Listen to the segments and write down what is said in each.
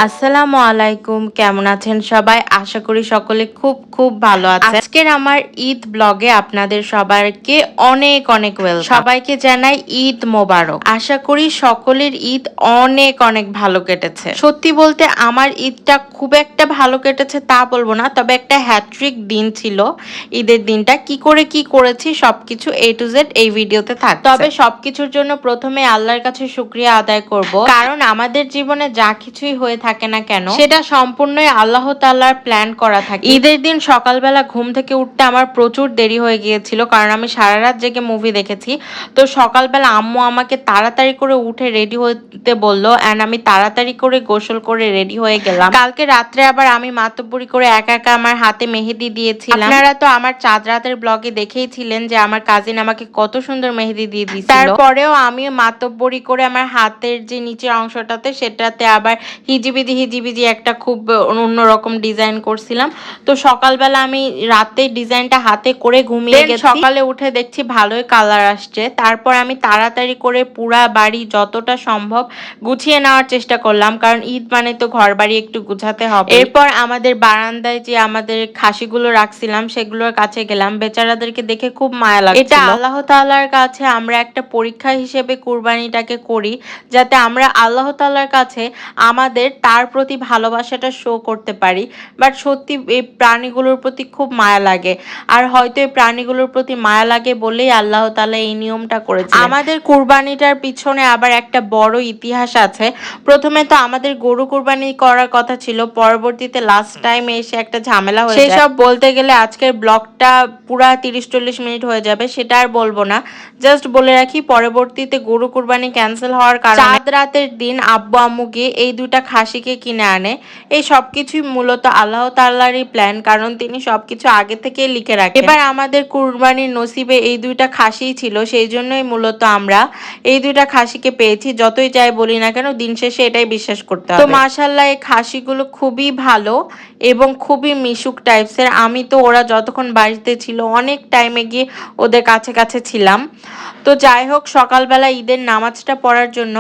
আসসালামু আলাইকুম, কেমন আছেন সবাই? আশা করি সকলে খুব খুব ভালো আছেন। আজকের আমার ঈদ ব্লগে আপনাদের সবাইকে অনেক অনেক ওয়েলকাম। সবাইকে জানাই ঈদ মোবারক। আশা করি সকলের ঈদ অনেক অনেক ভালো কেটেছে। সত্যি বলতে আমার ঈদটা খুব একটা ভালো কেটেছে তা বলবো না, তবে একটা হ্যাট্রিক দিন ছিল ঈদের দিনটা। কি করে কি করেছি সবকিছু A to Z এই ভিডিওতে থাকছে। তবে সবকিছুর জন্য প্রথমে আল্লাহর কাছে শুকরিয়া আদায় করব, কারণ আমাদের জীবনে যা কিছুই হয়ে থাকে না কেন সেটা সম্পূর্ণই আল্লাহ তাআলার প্ল্যান করা থাকে। ঈদের দিন সকালবেলা ঘুম থেকে উঠতে আমার প্রচুর দেরি হয়ে গিয়েছিল, কারণ আমি সারা রাত জেগে মুভি দেখেছি। তো সকালবেলা আম্মু আমাকে তাড়াতাড়ি করে উঠে রেডি হতে বললো, এন্ড আমি তাড়াতাড়ি করে গোসল করে রেডি হয়ে গেলাম। কালকে রাত্রে আবার আমি মাতব্বরি করে একা একা আমার হাতে মেহেদি দিয়েছিলাম। আপনারা তো আমার চাঁদ রাতের ব্লগে দেখেইছিলেন যে আমার কাজিন আমাকে কত সুন্দর মেহেদি দিয়ে দিয়েছিল। তারপরেও আমি মাতব্বরি করে আমার হাতের যে নিচের অংশটাতে সেটাতে আবার হিজিবিজি হিজিবিজি একটা খুব অন্যরকম ডিজাইন করছিলাম। তো সকালবেলা আমি রাতে ডিজাইনটা হাতে করে ঘুমিয়ে গেছি। সকালে উঠে দেখছি ভালোই কালার আসছে। তারপর আমি তাড়াতাড়ি করে পুরা বাড়ি যতটা সম্ভব গুছিয়ে নেওয়ার চেষ্টা করলাম, কারণ ঈদ মানে তো ঘর বাড়ি একটু গুছাতে হবে। এরপর আমাদের বারান্দায় যে আমাদের খাসিগুলো রাখছিলাম সেগুলোর কাছে গেলাম। বেচারাদেরকে দেখে খুব মায়া লাগছিল। এটা আল্লাহ তাআলার কাছে আমরা একটা পরীক্ষা হিসেবে কুরবানিটাকে করি, যাতে আমরা আল্লাহ তাআলার কাছে আমাদের তার প্রতি ভালোবাসাটা শো করতে পারি। বাট সত্যি এই প্রাণীগুলোর প্রতি খুব মায়া লাগে, আর হয়তো এই প্রাণীগুলোর প্রতি মায়া লাগে বলেই আল্লাহ তাআলা এই নিয়মটা করেছে। আমাদের কুরবানিটার পিছনে আবার একটা বড় ইতিহাস আছে। প্রথমে তো আমাদের গরু কুরবানি করার কথা ছিল, পরবর্তীতে লাস্ট টাইমে এসে একটা ঝামেলা হয়ে যায়। সেসব বলতে গেলে আজকের ব্লগটা পুরা 30-40 মিনিট হয়ে যাবে, সেটা আর বলবো না। জাস্ট বলে রাখি, পরবর্তীতে গরু কুরবানি ক্যান্সেল হওয়ার কারণে চাঁদ রাতের দিন আব্বু আম্মু গিয়ে এই দুইটা খাসিকে কিনে আনে। এই সবকিছুই মূলত আল্লাহ তাআলারই প্ল্যান, কারণ তিনি সবকিছু আগে থেকেই লিখে রাখেন। এবার আমাদের কুরবানির নসিবে এই দুইটা খাসিই ছিল, সেই জন্যই মূলত আমরা এই দুইটা খাসিকে পেয়েছি। যতই যাই বলি না কেন, দিন শেষে এটাই বিশ্বাস করতে হবে। তো মাশাআল্লাহ এই খাসিগুলো খুবই ভালো এবং খুবই মিশুক টাইপসের। আমি তো ওরা যতক্ষণ বাড়িতে ছিল অনেক টাইমে গিয়ে ওদের কাছে কাছে ছিলাম। তো যাই হোক, সকালবেলা ঈদের নামাজটা পড়ার জন্য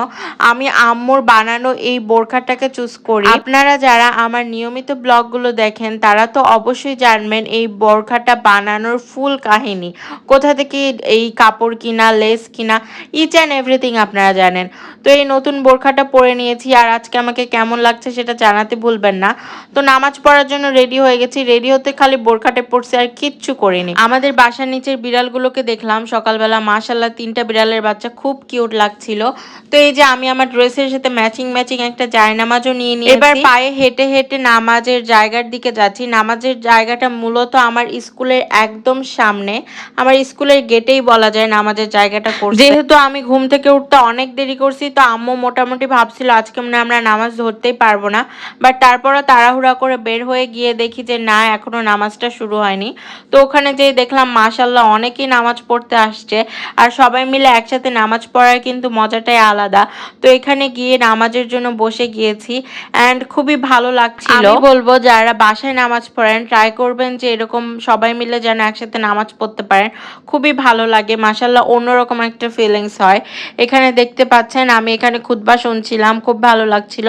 আমি আম্মুর বানানো এই বোরখাটাকে চুজ করি। আপনারা যারা আমার নিয়মিত ব্লগগুলো দেখেন তারা তো অবশ্যই জানবেন এই বোরখাটা বানানোর ফুল কাহিনী, কোথা থেকে এই কাপড় কিনা, লেস কিনা, ইচ অ্যান্ড এভরিথিং আপনারা জানেন। তো এই নতুন বোরখাটা পরে নিয়েছি, আর আজকে আমাকে কেমন লাগছে সেটা জানাতে ভুলবেন না। তো নামাজ পড়ার জন্য রেডি হয়ে গেছি। রেডি হতে খালি বোরখাটা পরছি, আর কিচ্ছু করিনি। আমাদের বাসার নিচের বিড়ালগুলোকে দেখলাম সকালবেলা, মাশাআল্লাহ 3টা বিড়ালের বাচ্চা, খুব কিউট লাগছিল। তো এই যে আমি আমার ড্রেসের সাথে ম্যাচিং ম্যাচিং একটা জায়নামাজও নিয়ে নিয়েছি। এবার পায়ে হেঁটে হেঁটে নামাজের জায়গার দিকে যাচ্ছি। নামাজের জায়গাটা মূলত আমার স্কুলের একদম সামনে, আমার স্কুলের গেটেই বলা যায় নামাজের জায়গাটা করছে। যেহেতু আমি ঘুম থেকে উঠতে অনেক দেরি করছি, তো আম্মু মোটামুটি ভাবছিল আজকে মনে হয় আমরা নামাজ ধরতেই পারবো না। বাট তারপরও তাড়াহুড়া করে বের হয়ে গিয়ে দেখি যে না, এখনো নামাজটা শুরু হয়নি। তো ওখানে যেয়ে দেখলাম মাশাআল্লাহ অনেকেই নামাজ পড়তে আসছে, আর সবাই মিলে একসাথে নামাজ পড়ার কিন্তু মজাটাই আলাদা। তো এখানে গিয়ে নামাজের জন্য বসে গিয়েছি, অ্যান্ড খুবই ভালো লাগছিল। আমি বলবো যারা বাসায় নামাজ পড়েন ট্রাই করবেন যে এরকম সবাই মিলে যেন একসাথে নামাজ পড়তে পারেন, খুবই ভালো লাগে। মাশাআল্লাহ অন্যরকম একটা ফিলিংস হয়। এখানে দেখতে পাচ্ছেন আমি এখানে খুতবা শুনছিলাম, খুব ভালো লাগছিল।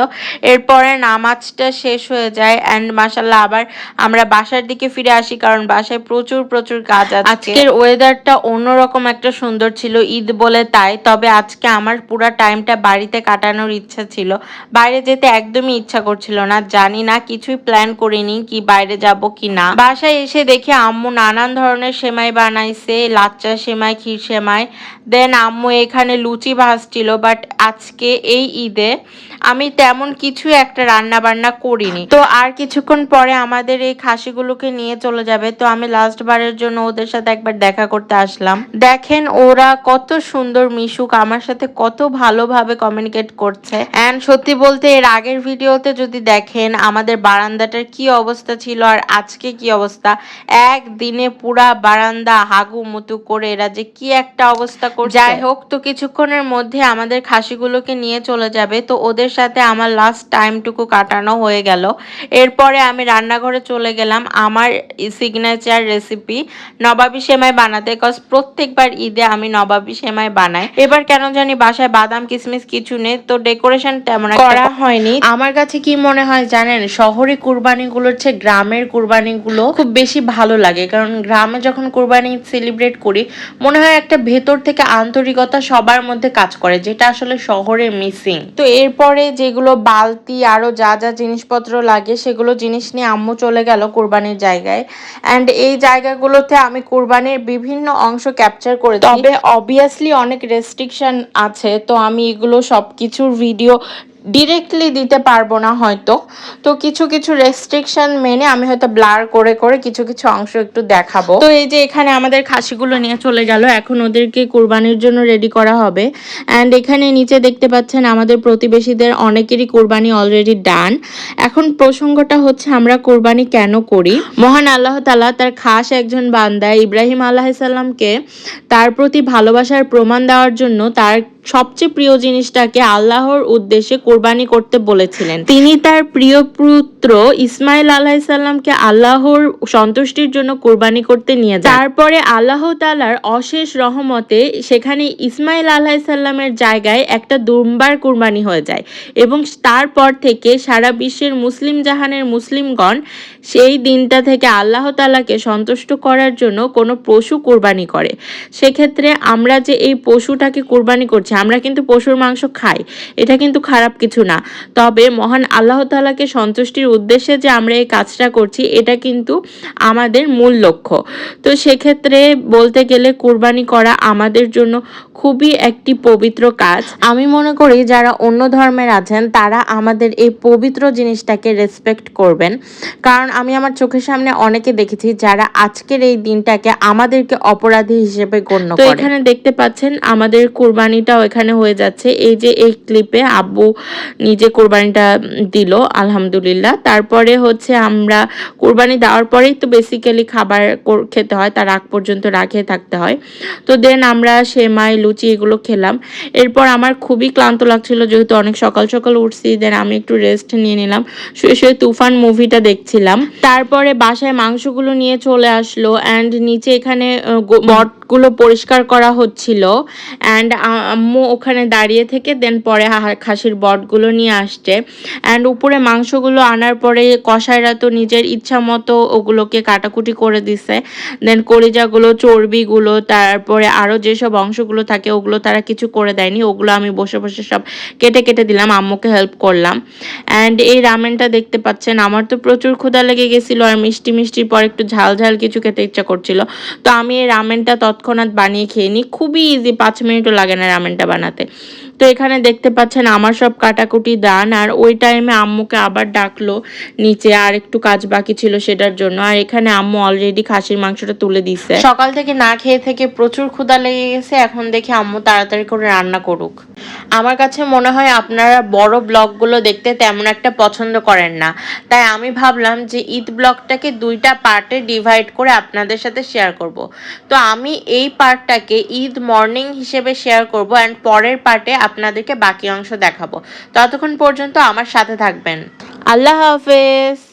এরপরে নামাজটা শেষ হয়ে যায়, অ্যান্ড মাশাআল্লাহ আবার আমরা বাসার দিকে ফিরে আসি, কারণ বাসায় প্রচুর প্রচুর কাজ আছে। আজকের ওয়েদারটা অন্যরকম একটা সুন্দর ছিল, ঈদ বলে তাই। তবে আজকে আমার পুরো টাইমটা বাড়িতে কাটানোর ইচ্ছা ছিল, বাইরে যেতে একদমই ইচ্ছা করছিল না। জানি না, কিছুই প্ল্যান করিনি কি বাইরে যাব কি না। বাসায় এসে দেখি আম্মু নানান ধরনের সেমাই বানাইছে, লাচ্চা সেমাই, ক্ষীর সেমাই, দেন আম্মু এখানে লুচি ভাজছিল। বাট আজকে এই ঈদে আমি তেমন কিছু একটা রান্না বান্না করিনি। তো আর কিছুক্ষণ পরে আমাদের এই খাসিগুলোকে নিয়ে চলে যাবে। তো আমি লাস্ট বারের জন্য ওদের সাথে একবার দেখা করতে আসলাম। দেখেন ওরা কত সুন্দর মিশুক, আমার সাথে কত ভালোভাবে কমিউনিকেট করছে। এন্ড সত্যি বলতে এর আগের ভিডিওতে যদি দেখেন আমাদের বারান্দাটার কি অবস্থা ছিল আর আজকে কি অবস্থা, একদিনে পুরা বারান্দা হাগু মুতু করে এরা যে কি একটা অবস্থা করছে। যাই হোক, তো কিছুক্ষণের মধ্যে আমাদের খাসিগুলোকে নিয়ে চলে যাবে। তো ওদের সাথে আমার লাস্ট টাইমটুকু কাটানো হয়ে গেল। এরপর এরপরে আমি রান্নাঘরে চলে গেলাম আমার সিগনেচার রেসিপি নবাবী সেমাই বানাতে, কজ প্রত্যেকবার ঈদে আমি নবাবী সেমাই বানাই। এবার কেন জানি বাসায় বাদাম কিশমিশ কিছু নেই, তো ডেকোরেশন তেমন করা হয়নি। আমার কাছে কি মনে হয় জানেন, শহরে কুরবানিগুলোর চেয়ে গ্রামের কুরবানিগুলো খুব বেশি ভালো লাগে, কারণ গ্রামে যখন কুরবানি সেলিব্রেট করি মনে হয় একটা ভেতর থেকে আন্তরিকতা সবার মধ্যে কাজ করে, যেটা আসলে শহরে মিসিং। তো এরপরে যেগুলো বালতি আরো যা যা জিনিসপত্র লাগে সেগুলো জিনিস নিয়ে আম্মু চলে গেল কুরবানির জায়গায়। অ্যান্ড এই জায়গাগুলোতে আমি কুরবানির বিভিন্ন অংশ ক্যাপচার করেছি, তবে অবভিয়াসলি অনেক রেস্ট্রিকশন আছে, তো আমি এগুলো সবকিছুর ভিডিও ডিরেক্টলি দিতে পারবো না হয়তো। তো কিছু কিছু রেস্ট্রিকশন মেনে আমি হয়তো ব্লার করে করে কিছু কিছু অংশ একটু দেখাবো। তো এই যে এখানে আমাদের খাসিগুলো নিয়ে চলে গেল, এখন ওদেরকে কুরবানির জন্য রেডি করা হবে। অ্যান্ড এখানে নিচে দেখতে পাচ্ছেন আমাদের প্রতিবেশীদের অনেকেরই কুরবানি অলরেডি ডান। এখন প্রসঙ্গটা হচ্ছে আমরা কুরবানি কেন করি। মহান আল্লাহ তাআলা তার খাস একজন বান্দা ইব্রাহিম আলাইহিসসালামকে তার প্রতি ভালোবাসার প্রমাণ দেওয়ার জন্য তার সবচেয়ে প্রিয় জিনিসটাকে আল্লাহর উদ্দেশ্যে কোরবানি করতে বলেছিলেন। তিনি তার প্রিয় পুত্র ইসমাইল আলাইহিসসালামকে আল্লাহর সন্তুষ্টির জন্য কোরবানি করতে নিয়ে যান। তারপরে আল্লাহ তাআলার অশেষ রহমতে সেখানে ইসমাইল আলাইহিসসালামের জায়গায় একটা দুম্বার কোরবানি হয়ে যায়, এবং তারপর থেকে সারা বিশ্বের মুসলিম জাহানের মুসলিমগণ সেই দিনটা থেকে আল্লাহ তাআলাকে সন্তুষ্ট করার জন্য কোনো পশু কোরবানি করে। সেক্ষেত্রে আমরা যে এই পশুটাকে কোরবানি করছি, আমরা কিন্তু পশুর মাংস খাই, এটা কিন্তু খারাপ কিছু না, তবে মহান আল্লাহ তাআলাকে সন্তুষ্টির উদ্দেশ্যে যে আমরা এই কাজটা করছি এটা কিন্তু আমাদের মূল লক্ষ্য। তো সেক্ষেত্রে বলতে গেলে কোরবানি করা আমাদের জন্য খুবই একটি পবিত্র কাজ। আমি মনে করি যারা অন্য ধর্মের আছেন তারা আমাদের এই পবিত্র জিনিসটাকে রেসপেক্ট করবেন, কারণ আমি আমার চোখের সামনে অনেকে দেখেছি যারা আজকের এই দিনটাকে আমাদেরকে অপরাধী হিসেবে গণ্য করে। তো এখানে দেখতে পাচ্ছেন আমাদের কোরবানিটাও এখানে হয়ে যাচ্ছে। এই যে এই ক্লিপে আব্বু নিজে কোরবানিটা দিল আলহামদুলিল্লাহ। তারপরে হচ্ছে আমরা কোরবানি দেওয়ার পরেই তো বেসিক্যালি খাবার খেতে হয়, তার আগ পর্যন্ত রাখে থাকতে হয়। তো দেন আমরা সেমাই লুচি এগুলো খেলাম। এরপর আমার খুবই ক্লান্ত লাগছিল যেহেতু অনেক সকাল সকাল উঠছি, দেন আমি একটু রেস্ট নিয়ে নিলাম, শুয়ে শুয়ে তুফান মুভিটা দেখছিলাম। তারপরে বাসায় মাংসগুলো নিয়ে চলে আসলো, অ্যান্ড নিচে এখানে বটগুলো পরিষ্কার করা হচ্ছিল, অ্যান্ড আম্মু ওখানে দাঁড়িয়ে থেকে দেন পরে খাসির বটগুলো নিয়ে আসছে। অ্যান্ড উপরে মাংসগুলো আনার পরে কসাইরা তো নিজের ইচ্ছা মতো ওগুলোকে কাটাকুটি করে দিছে। দেন কলিজাগুলো চর্বিগুলো তারপরে আরও যেসব অংশগুলো থাকে ওগুলো তারা কিছু করে দেয়নি, ওগুলো আমি বসে বসে সব কেটে কেটে দিলাম, আম্মুকে হেল্প করলাম। অ্যান্ড এই রামেনটা দেখতে পাচ্ছেন, আমার তো প্রচুর ক্ষুধা লেগে গেছিলো আর মিষ্টি মিষ্টির পর একটু ঝাল ঝাল কিছু খেতে ইচ্ছা করছিল, তো আমি এই রামেনটা তৎক্ষণাৎ বানিয়ে খেয়ে নিই। খুবই ইজি, 5 মিনিটও লাগে না রামেনটা বানাতে। তো এখানে দেখতে পাচ্ছেন আমার সব কাটাকুটি দান, আর ওই টাইমে আম্মুকে আবার ডাকলো নিচে, আর একটু কাজ বাকি ছিল সেটার জন্য। আর এখানে আম্মু অলরেডি খাসির মাংসটা তুলে দিছে। সকাল থেকে না খেয়ে থেকে প্রচুর ক্ষুধা লেগে গেছে, এখন দেখি আম্মু তাড়াতাড়ি করে রান্না করুক। আমার কাছে মনে হয় আপনারা বড় ব্লগগুলো দেখতে তেমন একটা পছন্দ করেন না, তাই আমি ভাবলাম যে ঈদ ব্লগটাকে 2টা পার্টে ডিভাইড করে আপনাদের সাথে শেয়ার করব। তো আমি এই পার্টটাকে ঈদ মর্নিং হিসেবে শেয়ার করব, অ্যান্ড পরের পার্টে আপনাদেরকে বাকি অংশ দেখাবো। ততক্ষণ পর্যন্ত আমার সাথে থাকবেন। আল্লাহ হাফেজ।